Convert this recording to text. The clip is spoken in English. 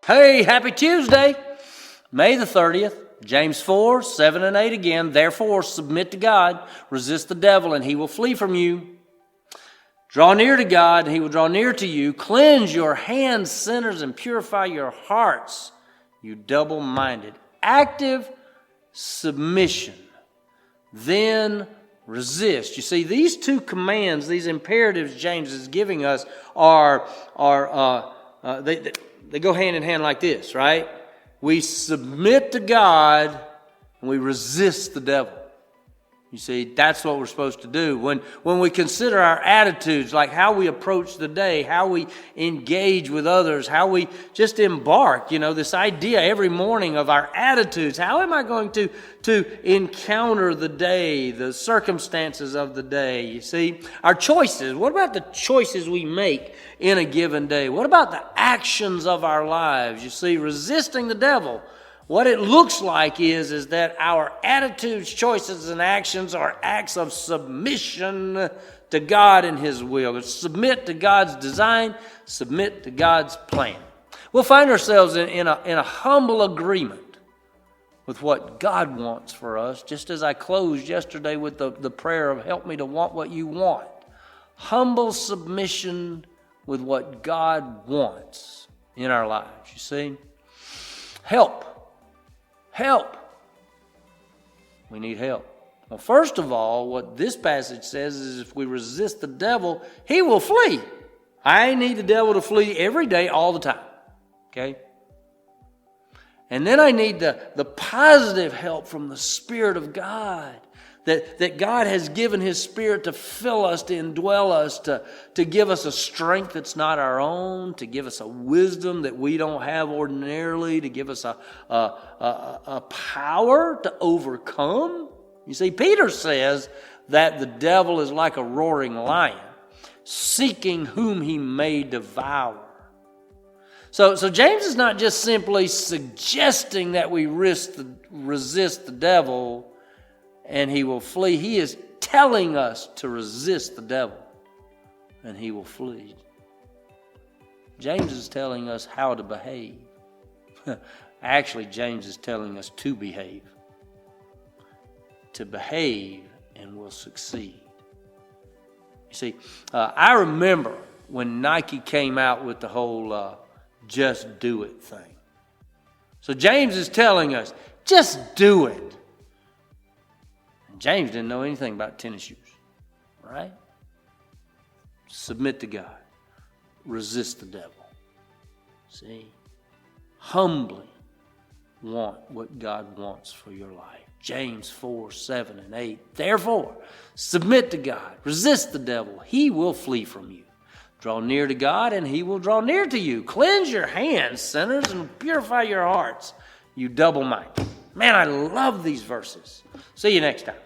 Hey, happy Tuesday. May the 30th, James 4, 7 and 8 again. Therefore, submit to God, resist the devil, and he will flee from you. Draw near to God, and he will draw near to you. Cleanse your hands, sinners, and purify your hearts, you double-minded. Active submission. Then resist. You see, these two commands, these imperatives James is giving us they go hand in hand like this, right? We submit to God and we resist the devil. You see, that's what we're supposed to do. When we consider our attitudes, like how we approach the day, how we engage with others, how we just embark, this idea every morning of our attitudes. How am I going to encounter the day, the circumstances of the day? You see, our choices. What about the choices we make in a given day? What about the actions of our lives? You see, resisting the devil. What it looks like is that our attitudes, choices, and actions are acts of submission to God and His will. It's submit to God's design, submit to God's plan. We'll find ourselves in a humble agreement with what God wants for us, just as I closed yesterday with the prayer of help me to want what you want. Humble submission with what God wants in our lives, you see. Help. We need help. Well, first of all, what this passage says is if we resist the devil, he will flee. I need the devil to flee every day, all the time. Okay? And then I need the positive help from the Spirit of God. That God has given His Spirit to fill us, to indwell us, to give us a strength that's not our own, to give us a wisdom that we don't have ordinarily, to give us a power to overcome. You see, Peter says that the devil is like a roaring lion, seeking whom he may devour. So James is not just simply suggesting that we resist the devil and he will flee. He is telling us to resist the devil, and he will flee. James is telling us how to behave. Actually, James is telling us to behave. To behave and we'll succeed. You see, I remember when Nike came out with the whole just do it thing. So James is telling us, just do it. James didn't know anything about tennis shoes, right? Submit to God. Resist the devil. See? Humbly want what God wants for your life. James 4, 7 and 8. Therefore, submit to God. Resist the devil. He will flee from you. Draw near to God and He will draw near to you. Cleanse your hands, sinners, and purify your hearts, you double-minded. Man, I love these verses. See you next time.